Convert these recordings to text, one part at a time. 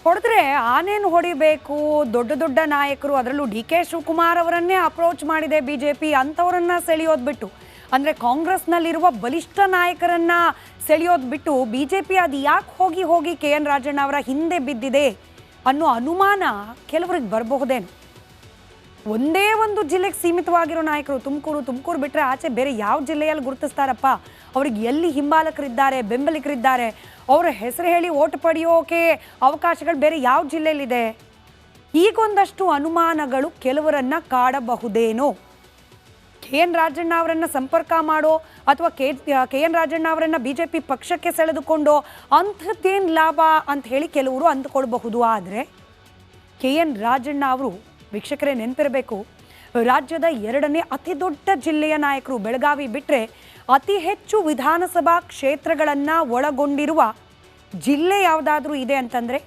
ಹೊಡೆದ್ರೆ ಆನೇನು ಹೊಡಿಬೇಕು? ದೊಡ್ಡ ದೊಡ್ಡ ನಾಯಕರು, ಅದರಲ್ಲೂ ಡಿ ಕೆ ಶಿವಕುಮಾರ್ ಅವರನ್ನೇ ಅಪ್ರೋಚ್ ಮಾಡಿದೆ ಬಿಜೆಪಿ. ಅಂಥವರನ್ನ ಸೆಳೆಯೋದು ಬಿಟ್ಟು, ಅಂದರೆ ಕಾಂಗ್ರೆಸ್ನಲ್ಲಿರುವ ಬಲಿಷ್ಠ ನಾಯಕರನ್ನ ಸೆಳೆಯೋದು ಬಿಟ್ಟು ಬಿಜೆಪಿ ಅದು ಯಾಕೆ ಹೋಗಿ ಹೋಗಿ ಕೆ ಎನ್ ರಾಜಣ್ಣ ಅವರ ಹಿಂದೆ ಬಿದ್ದಿದೆ ಅನ್ನೋ ಅನುಮಾನ ಕೆಲವರಿಗೆ ಬರಬಹುದೇನು? ಒಂದೇ ಒಂದು ಜಿಲ್ಲೆಗೆ ಸೀಮಿತವಾಗಿರೋ ನಾಯಕರು, ತುಮಕೂರು ಬಿಟ್ಟರೆ ಆಚೆ ಬೇರೆ ಯಾವ ಜಿಲ್ಲೆಯಲ್ಲಿ ಗುರುತಿಸ್ತಾರಪ್ಪ? ಅವ್ರಿಗೆ ಎಲ್ಲಿ ಹಿಂಬಾಲಕರಿದ್ದಾರೆ, ಬೆಂಬಲಿಗರಿದ್ದಾರೆ? ಅವರ ಹೆಸರು ಹೇಳಿ ಓಟ್ ಪಡೆಯೋಕೆ ಅವಕಾಶಗಳು ಬೇರೆ ಯಾವ ಜಿಲ್ಲೆಯಲ್ಲಿದೆ? ಹೀಗೊಂದಷ್ಟು ಅನುಮಾನಗಳು ಕೆಲವರನ್ನ ಕಾಡಬಹುದೇನೋ. ಕೆ ಎನ್ ರಾಜಣ್ಣ ಅವರನ್ನು ಸಂಪರ್ಕ ಮಾಡೋ ಅಥವಾ ಕೆ ಎನ್ ರಾಜಣ್ಣ ಅವರನ್ನು ಬಿಜೆಪಿ ಪಕ್ಷಕ್ಕೆ ಸೆಳೆದುಕೊಂಡೋ ಅಂಥದ್ದೇನು ಲಾಭ ಅಂತ ಹೇಳಿ ಕೆಲವರು ಅಂದುಕೊಳ್ಬಹುದು. ಆದರೆ ಕೆ ಎನ್ ರಾಜಣ್ಣ ಅವರು, ವೀಕ್ಷಕರೇ ನೆನಪಿರಬೇಕು, ರಾಜ್ಯದ ಎರಡನೇ ಅತಿ ದೊಡ್ಡ ಜಿಲ್ಲೆಯ ನಾಯಕರು. ಬೆಳಗಾವಿ ಬಿಟ್ಟರೆ ಅತಿ ಹೆಚ್ಚು ವಿಧಾನಸಭಾ ಕ್ಷೇತ್ರಗಳನ್ನು ಒಳಗೊಂಡಿರುವ ಜಿಲ್ಲೆ ಯಾವುದಾದ್ರೂ ಇದೆ ಅಂತಂದರೆ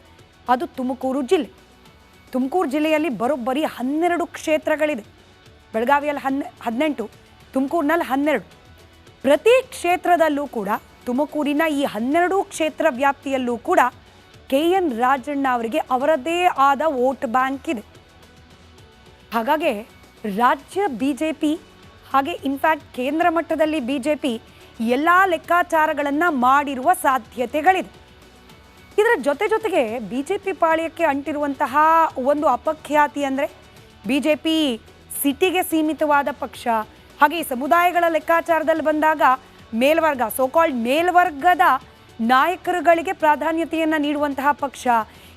ಅದು ತುಮಕೂರು ಜಿಲ್ಲೆ. ತುಮಕೂರು ಜಿಲ್ಲೆಯಲ್ಲಿ ಬರೋಬ್ಬರಿ 12 ಕ್ಷೇತ್ರಗಳಿದೆ. ಬೆಳಗಾವಿಯಲ್ಲಿ 18, ತುಮಕೂರಿನಲ್ಲಿ 12. ಪ್ರತಿ ಕ್ಷೇತ್ರದಲ್ಲೂ ಕೂಡ, ತುಮಕೂರಿನ ಈ 12 ಕ್ಷೇತ್ರ ವ್ಯಾಪ್ತಿಯಲ್ಲೂ ಕೂಡ ಕೆ ಎನ್ ರಾಜಣ್ಣ ಅವರಿಗೆ ಅವರದೇ ಆದ ವೋಟ್ ಬ್ಯಾಂಕ್ ಇದೆ. ಹಾಗಾಗಿ ರಾಜ್ಯ ಬಿಜೆಪಿ ಹಾಗೆ ಇನ್ಫ್ಯಾಕ್ಟ್ ಕೇಂದ್ರ ಮಟ್ಟದಲ್ಲಿ ಬಿಜೆಪಿ ಎಲ್ಲ ಲೆಕ್ಕಾಚಾರಗಳನ್ನು ಮಾಡಿರುವ ಸಾಧ್ಯತೆಗಳಿದೆ. ಇದರ ಜೊತೆಗೆ ಬಿಜೆಪಿ ಪಾಳ್ಯಕ್ಕೆ ಅಂಟಿರುವಂತಹ ಒಂದು ಅಪಖ್ಯಾತಿ ಅಂದರೆ ಬಿಜೆಪಿ ಸಿಟಿಗೆ ಸೀಮಿತವಾದ ಪಕ್ಷ. ಹಾಗೆ ಈ ಸಮುದಾಯಗಳ ಲೆಕ್ಕಾಚಾರದಲ್ಲಿ ಬಂದಾಗ ಮೇಲ್ವರ್ಗ, ಸೋಕಾಲ್ಡ್ ಮೇಲ್ವರ್ಗದ ನಾಯಕರುಗಳಿಗೆ ಪ್ರಾಧಾನ್ಯತೆಯನ್ನು ನೀಡುವಂತಹ ಪಕ್ಷ.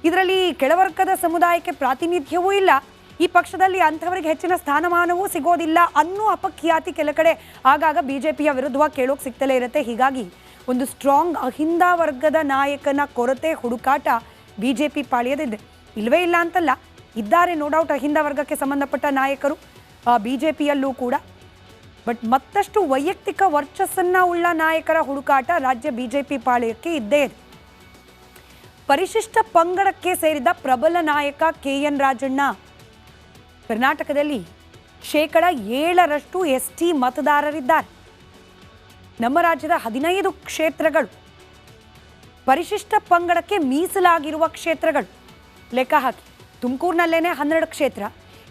ಇದರಲ್ಲಿ ಕೆಳವರ್ಗದ ಸಮುದಾಯಕ್ಕೆ ಪ್ರಾತಿನಿಧ್ಯವೂ ಇಲ್ಲ. ಈ ಪಕ್ಷದಲ್ಲಿ ಅಂಥವರಿಗೆ ಹೆಚ್ಚಿನ ಸ್ಥಾನಮಾನವೂ ಸಿಗೋದಿಲ್ಲ ಅನ್ನೋ ಅಪಖ್ಯಾತಿ ಕೆಲ ಕಡೆ ಆಗಾಗ ಬಿಜೆಪಿಯ ವಿರುದ್ಧವಾಗಿ ಕೇಳೋಕೆ ಸಿಗ್ತಲೇ ಇರುತ್ತೆ. ಹೀಗಾಗಿ ಒಂದು ಸ್ಟ್ರಾಂಗ್ ಅಹಿಂದ ವರ್ಗದ ನಾಯಕನ ಕೊರತೆ, ಹುಡುಕಾಟ ಬಿಜೆಪಿ ಪಾಳ್ಯದಿದೆ. ಇಲ್ಲವೇ ಇಲ್ಲ ಅಂತಲ್ಲ, ಇದ್ದಾರೆ ನೋ ಡೌಟ್ ಅಹಿಂದ ವರ್ಗಕ್ಕೆ ಸಂಬಂಧಪಟ್ಟ ನಾಯಕರು ಬಿಜೆಪಿಯಲ್ಲೂ ಕೂಡ. ಬಟ್ ಮತ್ತಷ್ಟು ವೈಯಕ್ತಿಕ ವರ್ಚಸ್ಸನ್ನ ಉಳ್ಳ ನಾಯಕರ ಹುಡುಕಾಟ ರಾಜ್ಯ ಬಿಜೆಪಿ ಪಾಳ್ಯಕ್ಕೆ ಇದ್ದೇ ಇದೆ. ಪರಿಶಿಷ್ಟ ಪಂಗಡಕ್ಕೆ ಸೇರಿದ ಪ್ರಬಲ ನಾಯಕ ಕೆ ಎನ್ ರಾಜಣ್ಣ ಕರ್ನಾಟಕದಲ್ಲಿ 7% ST ಮತದಾರರಿದ್ದಾರೆ. ನಮ್ಮ ರಾಜ್ಯದ 15 ಕ್ಷೇತ್ರಗಳು ಪರಿಶಿಷ್ಟ ಪಂಗಡಕ್ಕೆ ಮೀಸಲಾಗಿರುವ ಕ್ಷೇತ್ರಗಳು. ಲೆಕ್ಕ ಹಾಕಿ, ತುಮಕೂರಿನಲ್ಲೇನೆ 12 ಕ್ಷೇತ್ರ,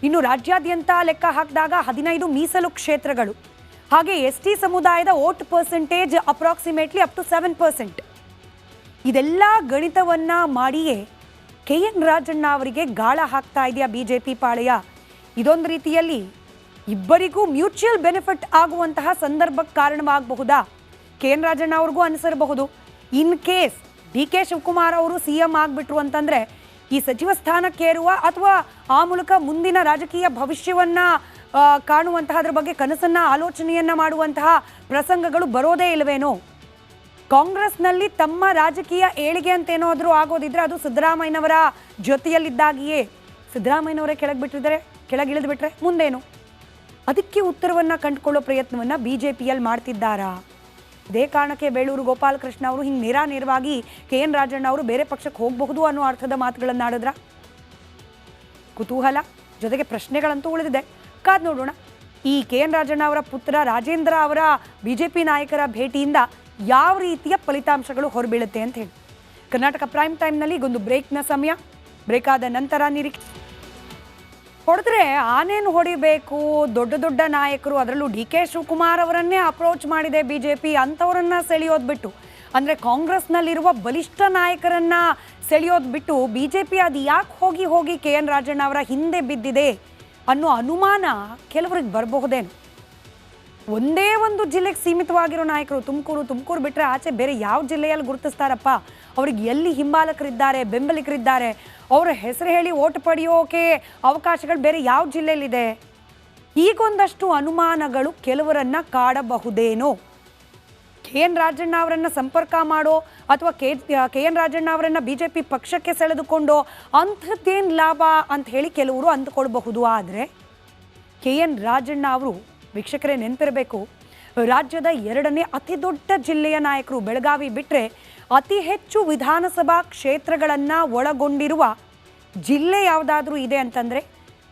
ಇನ್ನು ರಾಜ್ಯಾದ್ಯಂತ ಲೆಕ್ಕ ಹಾಕಿದಾಗ 15 ಮೀಸಲು ಕ್ಷೇತ್ರಗಳು. ಹಾಗೆ ST ಸಮುದಾಯದ vote percentage approximately up to 7%. ಇದೆಲ್ಲ ಗಣಿತವನ್ನ ಮಾಡಿಯೇ ಕೆ ಎನ್ ರಾಜಣ್ಣ ಅವರಿಗೆ ಗಾಳ ಹಾಕ್ತಾ ಇದೆಯಾ ಬಿಜೆಪಿ ಪಾಳೆಯ? ಇದೊಂದು ರೀತಿಯಲ್ಲಿ ಇಬ್ಬರಿಗೂ ಮ್ಯೂಚುವಲ್ ಬೆನಿಫಿಟ್ ಆಗುವಂತಹ ಸಂದರ್ಭಕ್ಕೆ ಕಾರಣವಾಗಬಹುದಾ? ಕೆ ಎನ್ ರಾಜಣ್ಣ ಅವ್ರಿಗೂ ಅನಿಸಿರಬಹುದು, in case D K Shivakumar ಅವರು CM ಆಗಿಬಿಟ್ರು ಅಂತಂದರೆ ಈ ಸಚಿವ ಸ್ಥಾನಕ್ಕೇರುವ ಅಥವಾ ಆ ಮೂಲಕ ಮುಂದಿನ ರಾಜಕೀಯ ಭವಿಷ್ಯವನ್ನ ಕಾಣುವಂತಹ, ಅದರ ಬಗ್ಗೆ ಕನಸನ್ನ ಆಲೋಚನೆಯನ್ನ ಮಾಡುವಂತಹ ಪ್ರಸಂಗಗಳು ಬರೋದೇ ಇಲ್ಲವೇನೋ? ಕಾಂಗ್ರೆಸ್ನಲ್ಲಿ ತಮ್ಮ ರಾಜಕೀಯ ಏಳಿಗೆ ಅಂತ ಏನಾದರೂ ಆಗೋದಿದ್ರೆ ಅದು ಸಿದ್ದರಾಮಯ್ಯನವರ ಜೊತೆಯಲ್ಲಿದ್ದಾಗಿಯೇ. ಸಿದ್ದರಾಮಯ್ಯನವರೇ ಕೆಳಗಿಳಿದು ಬಿಟ್ರೆ ಮುಂದೇನು? ಅದಕ್ಕೆ ಉತ್ತರವನ್ನು ಕಂಡುಕೊಳ್ಳೋ ಪ್ರಯತ್ನವನ್ನು ಬಿಜೆಪಿಯಲ್ಲಿ ಮಾಡ್ತಿದ್ದಾರಾ? ಇದೇ ಕಾರಣಕ್ಕೆ ಬೇಳೂರು ಗೋಪಾಲಕೃಷ್ಣ ಅವರು ಹಿಂಗೆ ನೇರವಾಗಿ ಕೆ ಎನ್ ರಾಜಣ್ಣ ಅವರು ಬೇರೆ ಪಕ್ಷಕ್ಕೆ ಹೋಗಬಹುದು ಅನ್ನೋ ಅರ್ಥದ ಮಾತುಗಳನ್ನು ಆಡಿದ್ರ? ಕುತೂಹಲ ಜೊತೆಗೆ ಪ್ರಶ್ನೆಗಳಂತೂ ಉಳಿದಿದೆ. ಕಾದ್ ನೋಡೋಣ ಈ ಕೆ ಎನ್ ರಾಜಣ್ಣ ಅವರ ಪುತ್ರ ರಾಜೇಂದ್ರ ಅವರ ಬಿಜೆಪಿ ನಾಯಕರ ಭೇಟಿಯಿಂದ ಯಾವ ರೀತಿಯ ಫಲಿತಾಂಶಗಳು ಹೊರಬೀಳುತ್ತೆ ಅಂತ ಹೇಳಿ. ಕರ್ನಾಟಕ ಪ್ರೈಮ್ ಟೈಮ್ನಲ್ಲಿ ಈಗೊಂದು ಬ್ರೇಕ್ನ ಸಮಯ. ಬ್ರೇಕ್ ಆದ ನಂತರ ನಿರೀಕ್ಷೆ. ಹೊಡೆದ್ರೆ ಆನೇನು ಹೊಡಿಬೇಕು? ದೊಡ್ಡ ದೊಡ್ಡ ನಾಯಕರು, ಅದರಲ್ಲೂ ಡಿ ಕೆ ಶಿವಕುಮಾರ್ ಅವರನ್ನೇ ಅಪ್ರೋಚ್ ಮಾಡಿದೆ ಬಿಜೆಪಿ. ಅಂಥವರನ್ನ ಸೆಳೆಯೋದು ಬಿಟ್ಟು, ಅಂದರೆ ಕಾಂಗ್ರೆಸ್ನಲ್ಲಿರುವ ಬಲಿಷ್ಠ ನಾಯಕರನ್ನ ಸೆಳೆಯೋದು ಬಿಟ್ಟು ಬಿಜೆಪಿ ಅದು ಯಾಕೆ ಹೋಗಿ ಹೋಗಿ ಕೆ ಎನ್ ರಾಜಣ್ಣ ಅವರ ಹಿಂದೆ ಬಿದ್ದಿದೆ ಅನ್ನೋ ಅನುಮಾನ ಕೆಲವರಿಗೆ ಬರಬಹುದೇನು? ಒಂದೇ ಒಂದು ಜಿಲ್ಲೆಗೆ ಸೀಮಿತವಾಗಿರೋ ನಾಯಕರು, ತುಮಕೂರು ಬಿಟ್ಟರೆ ಆಚೆ ಬೇರೆ ಯಾವ ಜಿಲ್ಲೆಯಲ್ಲಿ ಗುರುತಿಸ್ತಾರಪ್ಪ? ಅವ್ರಿಗೆ ಎಲ್ಲಿ ಹಿಂಬಾಲಕರಿದ್ದಾರೆ, ಬೆಂಬಲಿಗರಿದ್ದಾರೆ? ಅವರ ಹೆಸರು ಹೇಳಿ ಓಟ್ ಪಡೆಯೋಕೆ ಅವಕಾಶಗಳು ಬೇರೆ ಯಾವ ಜಿಲ್ಲೆಯಲ್ಲಿದೆ? ಹೀಗೊಂದಷ್ಟು ಅನುಮಾನಗಳು ಕೆಲವರನ್ನ ಕಾಡಬಹುದೇನೋ. ಕೆ ಎನ್ ರಾಜಣ್ಣ ಅವರನ್ನು ಸಂಪರ್ಕ ಮಾಡೋ ಅಥವಾ ಕೆ ಎನ್ ರಾಜಣ್ಣ ಅವರನ್ನು ಬಿಜೆಪಿ ಪಕ್ಷಕ್ಕೆ ಸೆಳೆದುಕೊಂಡೋ ಅಂಥದ್ದೇನು ಲಾಭ ಅಂತ ಹೇಳಿ ಕೆಲವರು ಅಂದುಕೊಳ್ಬಹುದು. ಆದರೆ ಕೆ ಎನ್ ರಾಜಣ್ಣ ಅವರು, ವೀಕ್ಷಕರೇ ನೆನಪಿರಬೇಕು, ರಾಜ್ಯದ ಎರಡನೇ ಅತಿ ದೊಡ್ಡ ಜಿಲ್ಲೆಯ ನಾಯಕರು. ಬೆಳಗಾವಿ ಬಿಟ್ಟರೆ ಅತಿ ಹೆಚ್ಚು ವಿಧಾನಸಭಾ ಕ್ಷೇತ್ರಗಳನ್ನು ಒಳಗೊಂಡಿರುವ ಜಿಲ್ಲೆ ಯಾವುದಾದ್ರೂ ಇದೆ ಅಂತಂದರೆ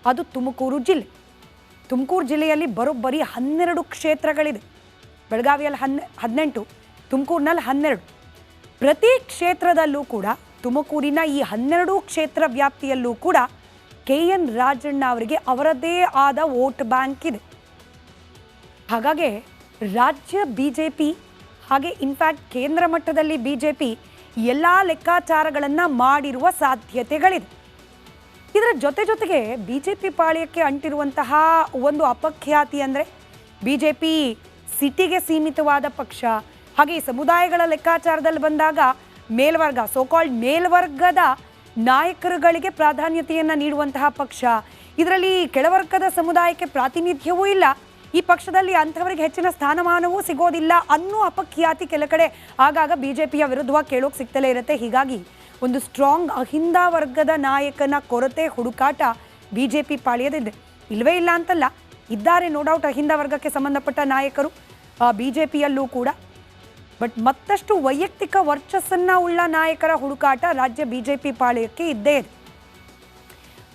ಅದು ತುಮಕೂರು ಜಿಲ್ಲೆ. ತುಮಕೂರು ಜಿಲ್ಲೆಯಲ್ಲಿ ಬರೋಬ್ಬರಿ 12 ಕ್ಷೇತ್ರಗಳಿದೆ. ಬೆಳಗಾವಿಯಲ್ಲಿ 18, ತುಮಕೂರಿನಲ್ಲಿ 12. ಪ್ರತಿ ಕ್ಷೇತ್ರದಲ್ಲೂ ಕೂಡ ತುಮಕೂರಿನ ಈ 12 ಕ್ಷೇತ್ರ ವ್ಯಾಪ್ತಿಯಲ್ಲೂ ಕೂಡ KN ರಾಜಣ್ಣ ಅವರಿಗೆ ಅವರದೇ ಆದ ವೋಟ್ ಬ್ಯಾಂಕ್ ಇದೆ. ಹಾಗಾಗಿ ರಾಜ್ಯ ಬಿಜೆಪಿ ಹಾಗೆ ಇನ್ಫ್ಯಾಕ್ಟ್ ಕೇಂದ್ರ ಮಟ್ಟದಲ್ಲಿ ಬಿಜೆಪಿ ಎಲ್ಲ ಲೆಕ್ಕಾಚಾರಗಳನ್ನು ಮಾಡಿರುವ ಸಾಧ್ಯತೆಗಳಿದೆ. ಇದರ ಜೊತೆಗೆ ಬಿಜೆಪಿ ಪಾಳ್ಯಕ್ಕೆ ಅಂಟಿರುವಂತಹ ಒಂದು ಅಪಖ್ಯಾತಿ ಅಂದರೆ ಬಿಜೆಪಿ ಸಿಟಿಗೆ ಸೀಮಿತವಾದ ಪಕ್ಷ. ಹಾಗೆ ಈ ಸಮುದಾಯಗಳ ಲೆಕ್ಕಾಚಾರದಲ್ಲಿ ಬಂದಾಗ ಮೇಲ್ವರ್ಗ ಸೋಕಾಲ್ಡ್ ಮೇಲ್ವರ್ಗದ ನಾಯಕರುಗಳಿಗೆ ಪ್ರಾಧಾನ್ಯತೆಯನ್ನು ನೀಡುವಂತಹ ಪಕ್ಷ. ಇದರಲ್ಲಿ ಕೆಳವರ್ಗದ ಸಮುದಾಯಕ್ಕೆ ಪ್ರಾತಿನಿಧ್ಯವೂ ಇಲ್ಲ. ಈ ಪಕ್ಷದಲ್ಲಿ ಅಂಥವರಿಗೆ ಹೆಚ್ಚಿನ ಸ್ಥಾನಮಾನವೂ ಸಿಗೋದಿಲ್ಲ ಅನ್ನೋ ಅಪಖ್ಯಾತಿ ಕೆಲ ಕಡೆ ಆಗಾಗ ಬಿಜೆಪಿಯ ವಿರುದ್ಧವಾಗಿ ಕೇಳೋಕೆ ಸಿಗ್ತಲೇ ಇರುತ್ತೆ. ಹೀಗಾಗಿ ಒಂದು ಸ್ಟ್ರಾಂಗ್ ಅಹಿಂದ ವರ್ಗದ ನಾಯಕನ ಕೊರತೆ ಹುಡುಕಾಟ ಬಿಜೆಪಿ ಪಾಳ್ಯದಿದೆ. ಇಲ್ಲವೇ ಇಲ್ಲ ಅಂತಲ್ಲ, ಇದ್ದಾರೆ ನೋ ಡೌಟ್ ಅಹಿಂದ ವರ್ಗಕ್ಕೆ ಸಂಬಂಧಪಟ್ಟ ನಾಯಕರು ಬಿಜೆಪಿಯಲ್ಲೂ ಕೂಡ. ಬಟ್ ಮತ್ತಷ್ಟು ವೈಯಕ್ತಿಕ ವರ್ಚಸ್ಸನ್ನ ಉಳ್ಳ ನಾಯಕರ ಹುಡುಕಾಟ ರಾಜ್ಯ ಬಿಜೆಪಿ ಪಾಳ್ಯಕ್ಕೆ ಇದ್ದೇ ಇದೆ.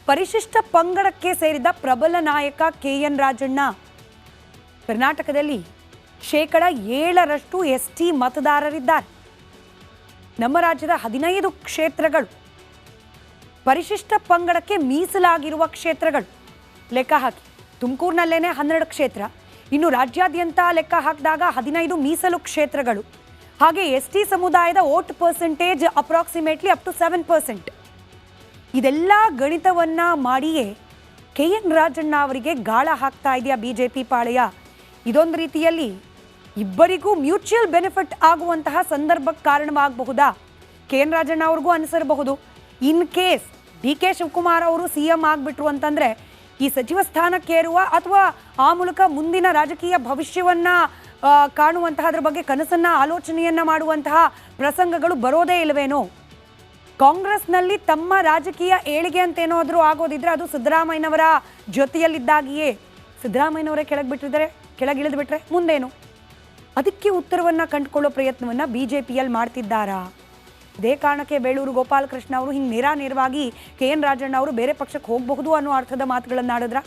ಪರಿಶಿಷ್ಟ ಪಂಗಡಕ್ಕೆ ಸೇರಿದ ಪ್ರಬಲ ನಾಯಕ KN ರಾಜಣ್ಣ ಕರ್ನಾಟಕದಲ್ಲಿ 7% ST ಮತದಾರರಿದ್ದಾರೆ. ನಮ್ಮ ರಾಜ್ಯದ 15 ಕ್ಷೇತ್ರಗಳು ಪರಿಶಿಷ್ಟ ಪಂಗಡಕ್ಕೆ ಮೀಸಲಾಗಿರುವ ಕ್ಷೇತ್ರಗಳು. ಲೆಕ್ಕ ಹಾಕಿ ತುಮಕೂರಿನಲ್ಲೇನೆ 12 ಕ್ಷೇತ್ರ, ಇನ್ನು ರಾಜ್ಯಾದ್ಯಂತ ಲೆಕ್ಕ ಹಾಕಿದಾಗ 15 ಮೀಸಲು ಕ್ಷೇತ್ರಗಳು. ಹಾಗೆ ST ಸಮುದಾಯದ vote percentage approximately up to 7%. ಇದೆಲ್ಲ ಗಣಿತವನ್ನ ಮಾಡಿಯೇ KN ರಾಜಣ್ಣ ಅವರಿಗೆ ಗಾಳ ಹಾಕ್ತಾ ಇದೆಯಾ ಬಿಜೆಪಿ ಪಾಳೆಯ. ಇದೊಂದು ರೀತಿಯಲ್ಲಿ ಇಬ್ಬರಿಗೂ ಮ್ಯೂಚುವಲ್ ಬೆನಿಫಿಟ್ ಆಗುವಂತಹ ಸಂದರ್ಭಕ್ಕೆ ಕಾರಣವಾಗಬಹುದಾ? KN ರಾಜಣ್ಣ ಅವ್ರಿಗೂ ಅನಿಸಿರಬಹುದು, ಇನ್ ಕೇಸ್ DK ಶಿವಕುಮಾರ್ ಅವರು CM ಆಗಿಬಿಟ್ರು ಅಂತಂದರೆ ಈ ಸಚಿವ ಸ್ಥಾನಕ್ಕೇರುವ ಅಥವಾ ಆ ಮೂಲಕ ಮುಂದಿನ ರಾಜಕೀಯ ಭವಿಷ್ಯವನ್ನು ಕಾಣುವಂತಹ ಅದರ ಬಗ್ಗೆ ಕನಸನ್ನು ಆಲೋಚನೆಯನ್ನು ಮಾಡುವಂತಹ ಪ್ರಸಂಗಗಳು ಬರೋದೇ ಇಲ್ಲವೇನೋ? ಕಾಂಗ್ರೆಸ್ನಲ್ಲಿ ತಮ್ಮ ರಾಜಕೀಯ ಏಳಿಗೆ ಅಂತೇನಾದರೂ ಆಗೋದಿದ್ರೆ ಅದು ಸಿದ್ದರಾಮಯ್ಯನವರ ಜೊತೆಯಲ್ಲಿದ್ದಾಗಿಯೇ. ಸಿದ್ದರಾಮಯ್ಯನವರೇ ಕೆಳಗಿಳಿದು ಬಿಟ್ರೆ ಮುಂದೇನು? ಅದಕ್ಕೆ ಉತ್ತರವನ್ನು ಕಂಡುಕೊಳ್ಳೋ ಪ್ರಯತ್ನವನ್ನು ಬಿಜೆಪಿಯಲ್ಲಿ ಮಾಡ್ತಿದ್ದಾರಾ? ಇದೇ ಕಾರಣಕ್ಕೆ ಬೇಳೂರು ಗೋಪಾಲಕೃಷ್ಣ ಅವರು ಹಿಂಗೆ ನೇರವಾಗಿ KN ರಾಜಣ್ಣ ಅವರು ಬೇರೆ ಪಕ್ಷಕ್ಕೆ ಹೋಗಬಹುದು ಅನ್ನೋ ಅರ್ಥದ ಮಾತುಗಳನ್ನು ಆಡಿದ್ರ?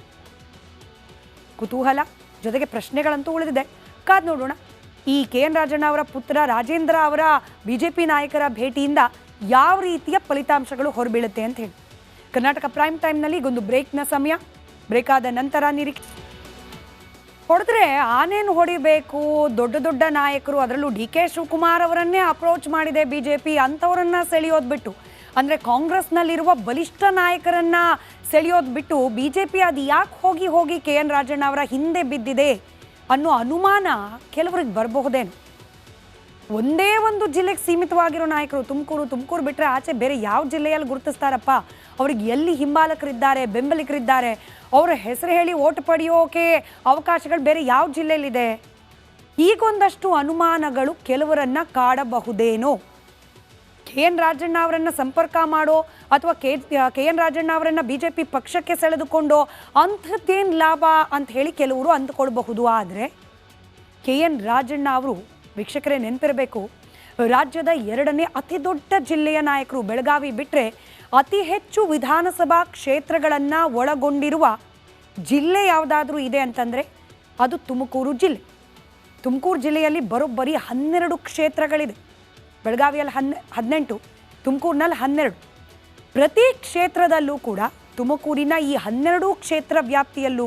ಕುತೂಹಲ ಜೊತೆಗೆ ಪ್ರಶ್ನೆಗಳಂತೂ ಉಳಿದಿದೆ. ಕಾದ್ ನೋಡೋಣ ಈ KN ರಾಜಣ್ಣ ಅವರ ಪುತ್ರ ರಾಜೇಂದ್ರ ಅವರ ಬಿಜೆಪಿ ನಾಯಕರ ಭೇಟಿಯಿಂದ ಯಾವ ರೀತಿಯ ಫಲಿತಾಂಶಗಳು ಹೊರಬೀಳುತ್ತೆ ಅಂತ ಹೇಳಿ. ಕರ್ನಾಟಕ ಪ್ರೈಮ್ ಟೈಮ್ನಲ್ಲಿ ಈಗೊಂದು ಬ್ರೇಕ್ನ ಸಮಯ. ಬ್ರೇಕ್ ಆದ ನಂತರ ನಿರೀಕ್ಷೆ ಹೊಡೆದ್ರೆ ಆನೇನು ಹೊಡಿಬೇಕು? ದೊಡ್ಡ ನಾಯಕರು, ಅದರಲ್ಲೂ DK ಶಿವಕುಮಾರ್ ಅವರನ್ನೇ ಅಪ್ರೋಚ್ ಮಾಡಿದೆ ಬಿಜೆಪಿ. ಅಂಥವರನ್ನ ಸೆಳೆಯೋದು ಬಿಟ್ಟು, ಅಂದರೆ ಕಾಂಗ್ರೆಸ್ನಲ್ಲಿರುವ ಬಲಿಷ್ಠ ನಾಯಕರನ್ನ ಸೆಳೆಯೋದು ಬಿಟ್ಟು ಬಿಜೆಪಿ ಅದು ಯಾಕೆ ಹೋಗಿ KN ರಾಜಣ್ಣ ಅವರ ಹಿಂದೆ ಬಿದ್ದಿದೆ ಅನ್ನೋ ಅನುಮಾನ ಕೆಲವರಿಗೆ ಬರಬಹುದೇನು? ಒಂದೇ ಒಂದು ಜಿಲ್ಲೆಗೆ ಸೀಮಿತವಾಗಿರೋ ನಾಯಕರು ತುಮಕೂರು ಬಿಟ್ಟರೆ ಆಚೆ ಬೇರೆ ಯಾವ ಜಿಲ್ಲೆಯಲ್ಲಿ ಗುರುತಿಸ್ತಾರಪ್ಪ? ಅವ್ರಿಗೆ ಎಲ್ಲಿ ಹಿಂಬಾಲಕರಿದ್ದಾರೆ, ಬೆಂಬಲಿಗರಿದ್ದಾರೆ? ಅವರ ಹೆಸರು ಹೇಳಿ ಓಟ್ ಪಡೆಯೋಕೆ ಅವಕಾಶಗಳು ಬೇರೆ ಯಾವ ಜಿಲ್ಲೆಯಲ್ಲಿದೆ? ಈಗೊಂದಷ್ಟು ಅನುಮಾನಗಳು ಕೆಲವರನ್ನ ಕಾಡಬಹುದೇನೋ? KN ರಾಜಣ್ಣ ಅವರನ್ನ ಸಂಪರ್ಕ ಮಾಡೋ ಅಥವಾ KN ರಾಜಣ್ಣ ಅವರನ್ನ ಬಿಜೆಪಿ ಪಕ್ಷಕ್ಕೆ ಸೆಳೆದುಕೊಂಡೋ ಅಂಥದ್ದೇನು ಲಾಭ ಅಂತ ಹೇಳಿ ಕೆಲವರು ಅಂದುಕೊಳ್ಬಹುದು. ಆದರೆ KN ರಾಜಣ್ಣ ಅವರು ವೀಕ್ಷಕರೇ ನೆನಪಿರಬೇಕು, ರಾಜ್ಯದ 2ನೇ ಅತಿ ದೊಡ್ಡ ಜಿಲ್ಲೆಯ ನಾಯಕರು. ಬೆಳಗಾವಿ ಬಿಟ್ಟರೆ ಅತಿ ಹೆಚ್ಚು ವಿಧಾನಸಭಾ ಕ್ಷೇತ್ರಗಳನ್ನು ಒಳಗೊಂಡಿರುವ ಜಿಲ್ಲೆ ಯಾವುದಾದ್ರೂ ಇದೆ ಅಂತಂದರೆ ಅದು ತುಮಕೂರು ಜಿಲ್ಲೆ. ತುಮಕೂರು ಜಿಲ್ಲೆಯಲ್ಲಿ ಬರೋಬ್ಬರಿ 12 ಕ್ಷೇತ್ರಗಳಿದೆ. ಬೆಳಗಾವಿಯಲ್ಲಿ 18, ತುಮಕೂರಿನಲ್ಲಿ 12. ಪ್ರತಿ ಕ್ಷೇತ್ರದಲ್ಲೂ ಕೂಡ ತುಮಕೂರಿನ ಈ 12 ಕ್ಷೇತ್ರ ವ್ಯಾಪ್ತಿಯಲ್ಲೂ